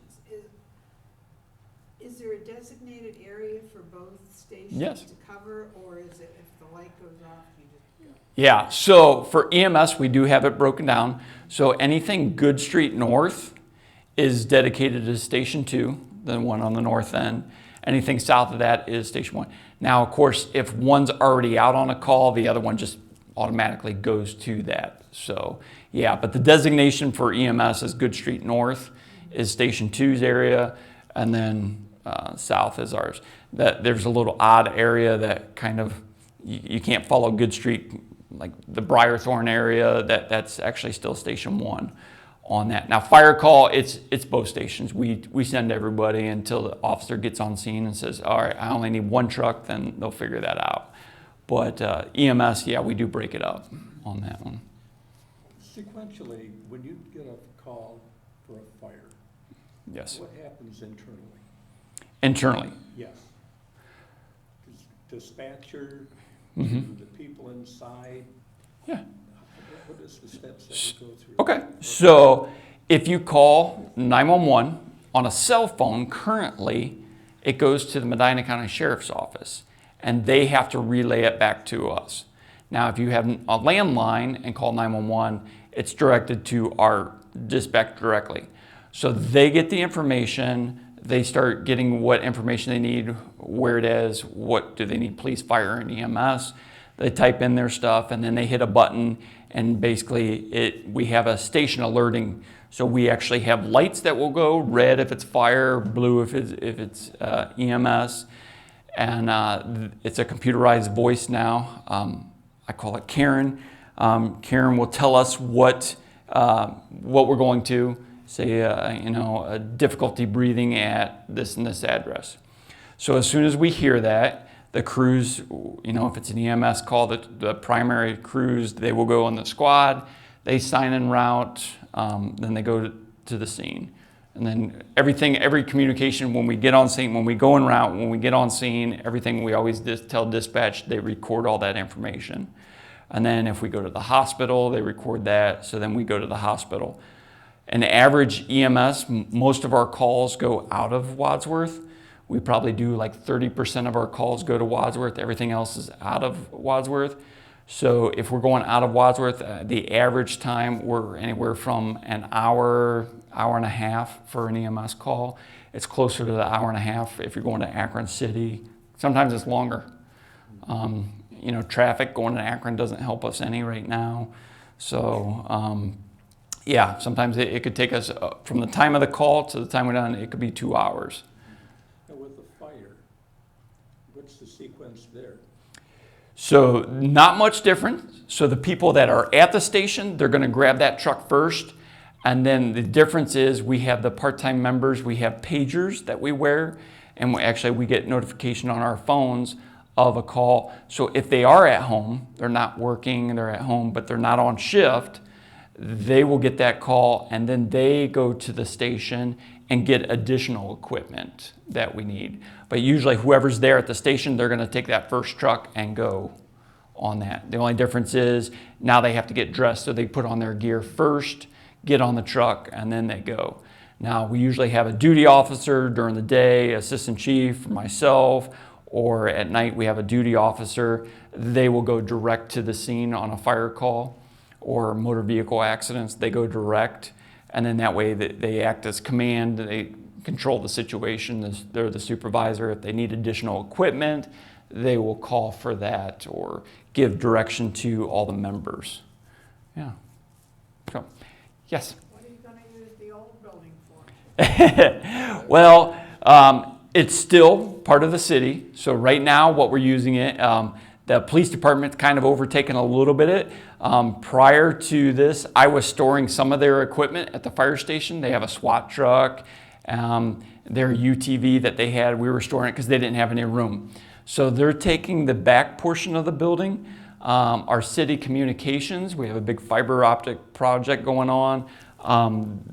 [SPEAKER 3] Is there a designated area for both stations
[SPEAKER 1] Yes.
[SPEAKER 3] to cover, or is it if the light goes off, you just go?
[SPEAKER 1] Yeah, so for EMS, we do have it broken down. So anything Good Street North is dedicated to Station 2, the one on the north end. Anything south of that is Station 1. Now, of course, if one's already out on a call, the other one just automatically goes to that. So, yeah, but the designation for EMS is Good Street North is Station 2's area, and then south is ours. There's a little odd area that kind of, you can't follow Good Street, like the Briarthorn area, that's actually still Station 1 on that. Now, fire call, it's both stations. We send everybody until the officer gets on scene and says, all right, I only need 1 truck, then they'll figure that out. But EMS, yeah, we do break it up on that one.
[SPEAKER 7] Sequentially, when you get a call for a fire,
[SPEAKER 1] Yes.
[SPEAKER 7] what happens internally?
[SPEAKER 1] Internally.
[SPEAKER 7] Yes. Dispatcher,
[SPEAKER 1] Mm-hmm.
[SPEAKER 7] the people inside,
[SPEAKER 1] Yeah.
[SPEAKER 7] what is the steps that you go through?
[SPEAKER 1] Okay, so if you call 911 on a cell phone, currently it goes to the Medina County Sheriff's Office, and they have to relay it back to us. Now, if you have a landline and call 911, it's directed to our dispatch directly. So they get the information, they start getting what information they need, where it is, what do they need, police, fire, and EMS. They type in their stuff, and then they hit a button, and basically we have a station alerting. So we actually have lights that will go, red if it's fire, blue if it's EMS, and it's a computerized voice now. I call it Karen. Karen will tell us what we're going to say, a difficulty breathing at this and this address. So as soon as we hear that, the crews, if it's an EMS call, the primary crews, they will go on the squad, they sign en route, then they go to the scene. And then every communication when we get on scene, when we go en route, when we get on scene, everything we always tell dispatch, they record all that information. And then if we go to the hospital, they record that, so then we go to the hospital. An average EMS, most of our calls go out of Wadsworth. We probably do like 30% of our calls go to Wadsworth. Everything else is out of Wadsworth. So if we're going out of Wadsworth, the average time, we're anywhere from an hour, hour and a half for an EMS call. It's closer to the hour and a half if you're going to Akron City. Sometimes it's longer. Traffic going to Akron doesn't help us any right now. So yeah, sometimes it could take us from the time of the call to the time we're done, it could be 2 hours.
[SPEAKER 7] Now with the fire, what's the sequence there?
[SPEAKER 1] So not much different. So the people that are at the station, they're going to grab that truck first. And then the difference is we have the part-time members, we have pagers that we wear, and we get notification on our phones of a call. So if they are at home, they're not working, they're at home, but they're not on shift, they will get that call, and then they go to the station and get additional equipment that we need. But usually whoever's there at the station, they're going to take that first truck and go on that. The only difference is now they have to get dressed, so they put on their gear first, get on the truck, and then they go. Now we usually have a duty officer during the day, assistant chief, myself, or at night we have a duty officer. They will go direct to the scene on a fire call or motor vehicle accidents. They go direct, and then that way they act as command. They control the situation. They're the supervisor. If they need additional equipment, they will call for that or give direction to all the members. Yeah. So, yes?
[SPEAKER 3] What are you gonna use the old building for?
[SPEAKER 1] Well, it's still part of the city. So right now what we're using it, the police department's kind of overtaken a little bit. Prior to this, I was storing some of their equipment at the fire station. They have a SWAT truck, their UTV that they had, we were storing it because they didn't have any room. So they're taking the back portion of the building, our city communications. We have a big fiber optic project going on.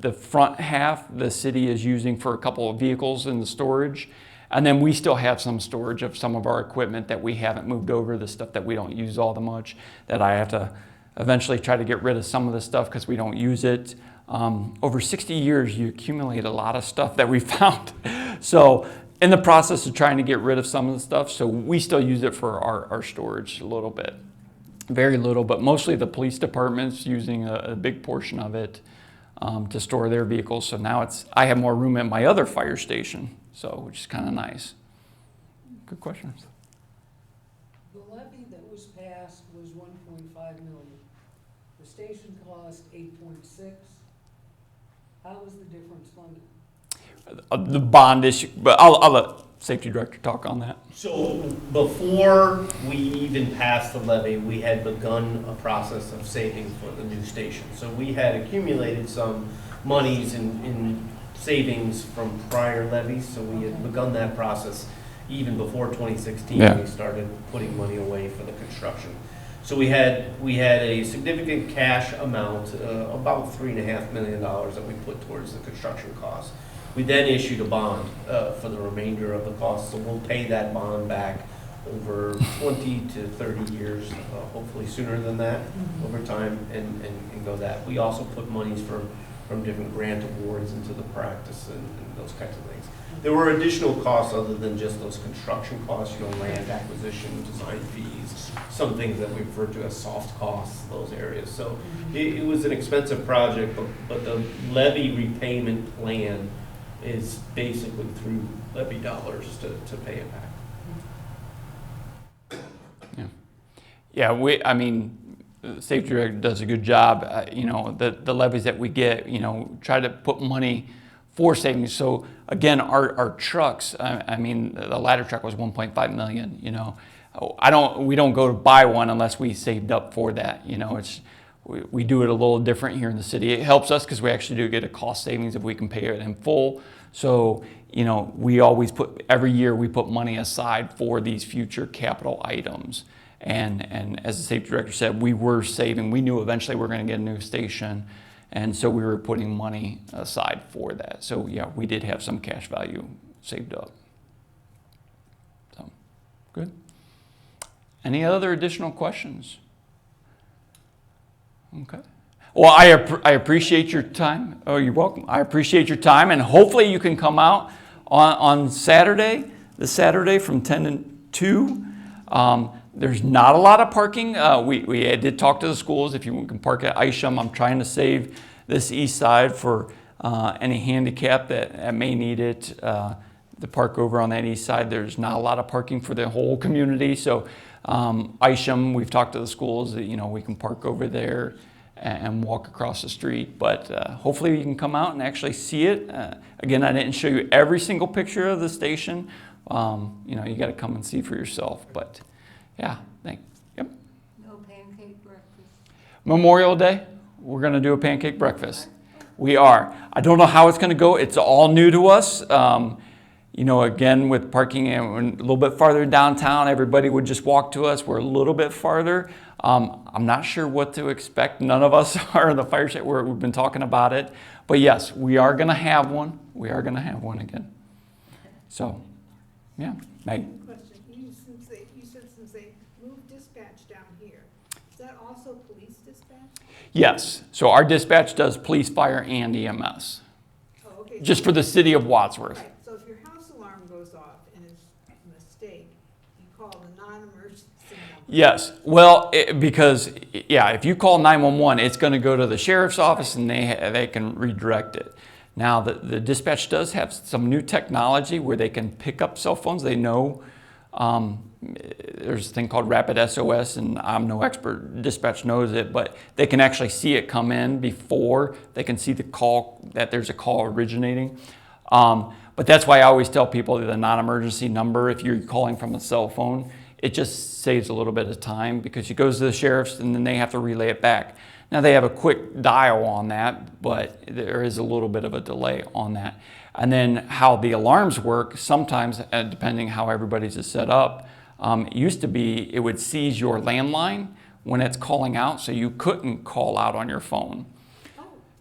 [SPEAKER 1] The front half, the city is using for a couple of vehicles in the storage. And then we still have some storage of some of our equipment that we haven't moved over, the stuff that we don't use all that much, that I have to eventually try to get rid of some of the stuff because we don't use it. Over 60 years, you accumulate a lot of stuff that we found. So in the process of trying to get rid of some of the stuff, so we still use it for our storage a little bit. Very little, but mostly the police department's using a big portion of it to store their vehicles. So now I have more room at my other fire station, so which is kind of nice. Good questions.
[SPEAKER 8] The levy that was passed was 1.5 million. The station cost 8.6. How was the difference funded?
[SPEAKER 1] The bond issue, but I'll let safety director talk on that.
[SPEAKER 2] So before we even passed the levy, we had begun a process of saving for the new station. So we had accumulated some monies in savings from prior levies, so we had begun that process even before 2016.
[SPEAKER 1] Yeah.
[SPEAKER 2] We started putting money away for the construction. So we had a significant cash amount, about $3.5 million that we put towards the construction costs. We then issued a bond for the remainder of the cost, so we'll pay that bond back over 20 to 30 years, hopefully sooner than that, over time, and go that. We also put monies from different grant awards into the practice and those kinds of things. There were additional costs other than just those construction costs, land acquisition, design fees, some things that we refer to as soft costs, those areas. So it was an expensive project, but the levy repayment plan is basically through levy dollars to pay it back.
[SPEAKER 1] Yeah, I mean, the safety director does a good job. You know, the levies that we get, you know, try to put money for savings. So again, our trucks, I mean, the ladder truck was 1.5 million, you know. We don't go to buy one unless we saved up for that. You know, we do it a little different here in the city. It helps us because we actually do get a cost savings if we can pay it in full. So, you know, we always every year we put money aside for these future capital items. And as the safety director said, we were saving. We knew eventually we were going to get a new station, and so we were putting money aside for that. So yeah, we did have some cash value saved up. So, good. Any other additional questions? Okay. Well, I appreciate your time. Oh, you're welcome. I appreciate your time, and hopefully you can come out on Saturday, this Saturday from 10 to 2. There's not a lot of parking. We did talk to the schools. If you can park at Isham, I'm trying to save this east side for any handicap that may need it. The park over on that east side, there's not a lot of parking for the whole community. So Isham, we've talked to the schools that, you know, we can park over there and walk across the street. But hopefully you can come out and actually see it. Again, I didn't show you every single picture of the station. You know, you got to come and see for yourself. But yeah, yep.
[SPEAKER 9] No pancake breakfast.
[SPEAKER 1] Memorial Day, we're going to do a pancake breakfast. We are. I don't know how it's going to go. It's all new to us. You know, again, with parking and a little bit farther downtown, everybody would just walk to us. We're a little bit farther. I'm not sure what to expect. None of us are in the fire station. We've been talking about it. But yes, we are going to have one. We are going to have one again. So, yeah. Meg?
[SPEAKER 3] Question, you said since they moved dispatch down here, is that also police dispatch?
[SPEAKER 1] Yes. So our dispatch does police, fire, and EMS.
[SPEAKER 3] Oh, okay.
[SPEAKER 1] Just for the city of Wadsworth.
[SPEAKER 3] Right, so if your house alarm goes off and it's a mistake, you call the non-emergency number.
[SPEAKER 1] Yes. Well, because, yeah, if you call 911, it's going to go to the sheriff's office and they can redirect it. Now, the dispatch does have some new technology where they can pick up cell phones. They know there's a thing called Rapid SOS, and I'm no expert. Dispatch knows it, but they can actually see it come in before they can see the call, that there's a call originating. But that's why I always tell people the non-emergency number, if you're calling from a cell phone, it just saves a little bit of time because it goes to the sheriff's and then they have to relay it back. Now they have a quick dial on that, but there is a little bit of a delay on that. And then how the alarms work, sometimes depending how everybody's is set up, it used to be it would seize your landline when it's calling out, so you couldn't call out on your phone.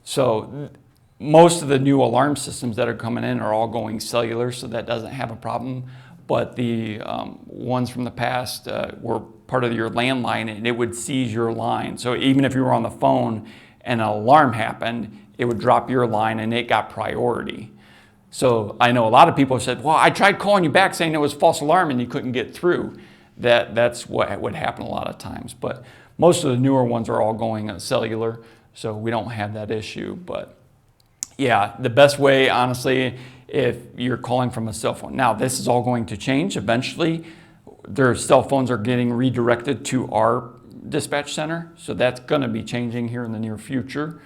[SPEAKER 1] So most of the new alarm systems that are coming in are all going cellular, so that doesn't have a problem. But the ones from the past were part of your landline, and it would seize your line. So even if you were on the phone and an alarm happened, it would drop your line and it got priority. So I know a lot of people have said, well, I tried calling you back saying it was false alarm and you couldn't get through. That's what would happen a lot of times. But most of the newer ones are all going cellular, so we don't have that issue. But yeah, the best way, honestly, if you're calling from a cell phone. Now, this is all going to change eventually. Their cell phones are getting redirected to our dispatch center, so that's going to be changing here in the near future.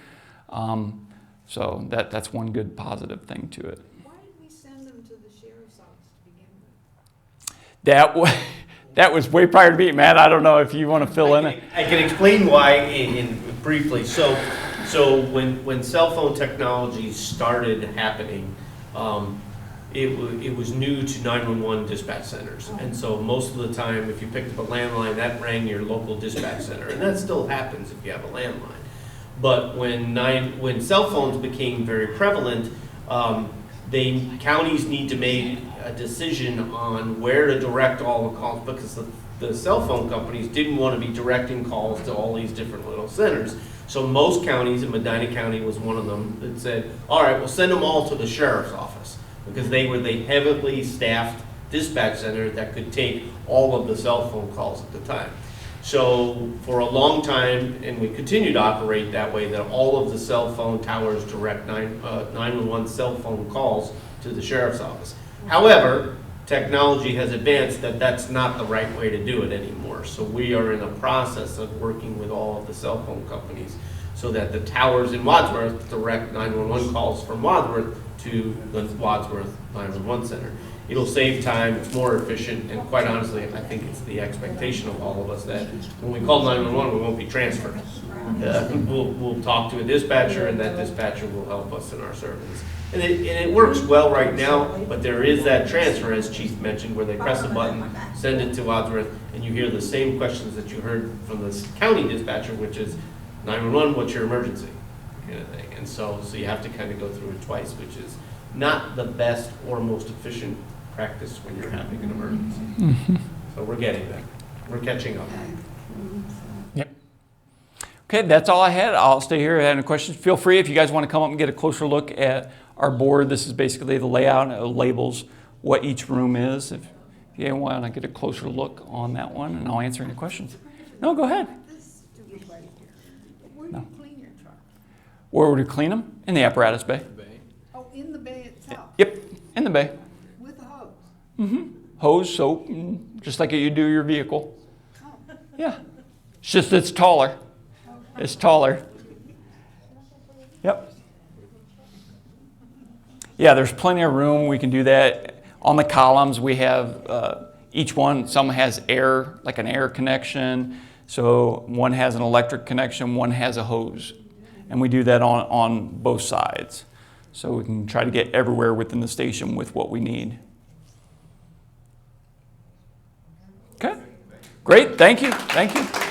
[SPEAKER 1] So that's one good positive thing to it.
[SPEAKER 3] Why did we send them to the sheriff's office to begin with?
[SPEAKER 1] That was way prior to me, Matt. I don't know if you want to fill in it.
[SPEAKER 2] I can explain why in briefly. So when cell phone technology started happening, it was new to 911 dispatch centers. And so most of the time, if you picked up a landline, that rang your local dispatch center. And that still happens if you have a landline. But when cell phones became very prevalent, counties need to make a decision on where to direct all the calls, because the cell phone companies didn't want to be directing calls to all these different little centers. So most counties, and Medina County was one of them, that said, all right, we'll send them all to the sheriff's office, because they were the heavily staffed dispatch center that could take all of the cell phone calls at the time. So for a long time, and we continue to operate that way, that all of the cell phone towers direct 911 cell phone calls to the sheriff's office. However, technology has advanced that that's not the right way to do it anymore. So we are in a process of working with all of the cell phone companies so that the towers in Wadsworth direct 911 calls from Wadsworth to the Wadsworth 911 center. It'll save time, it's more efficient, and quite honestly, I think it's the expectation of all of us that when we call 911, we won't be transferred. We'll talk to a dispatcher, and that dispatcher will help us in our services. And it works well right now, but there is that transfer, as Chief mentioned, where they press a button, send it to Wadsworth, and you hear the same questions that you heard from the county dispatcher, which is 911, what's your emergency, kind of thing. And so you have to kind of go through it twice, which is not the best or most efficient practice when you're having an emergency. So we're getting there. We're catching up.
[SPEAKER 1] Yep. Okay, that's all I had. I'll stay here. If you have any questions, feel free. If you guys want to come up and get a closer look at our board, this is basically the layout. It labels what each room is. If you want to get a closer look on that one, and I'll answer any questions. No, go ahead.
[SPEAKER 3] This stupid right here. Where do
[SPEAKER 1] No.
[SPEAKER 3] you clean your truck?
[SPEAKER 1] Where would we clean them? In the apparatus bay.
[SPEAKER 3] Oh, in the bay itself?
[SPEAKER 1] Yep, in the bay.
[SPEAKER 3] With a hose?
[SPEAKER 1] Hose, soap, just like you do your vehicle.
[SPEAKER 3] Oh,
[SPEAKER 1] Yeah. It's just it's taller. It's taller. Yep. Yeah, there's plenty of room. We can do that. On the columns, we have each one, some has air, like an air connection. So one has an electric connection, one has a hose. And we do that on both sides. So we can try to get everywhere within the station with what we need. Okay. Great. Thank you. Thank you.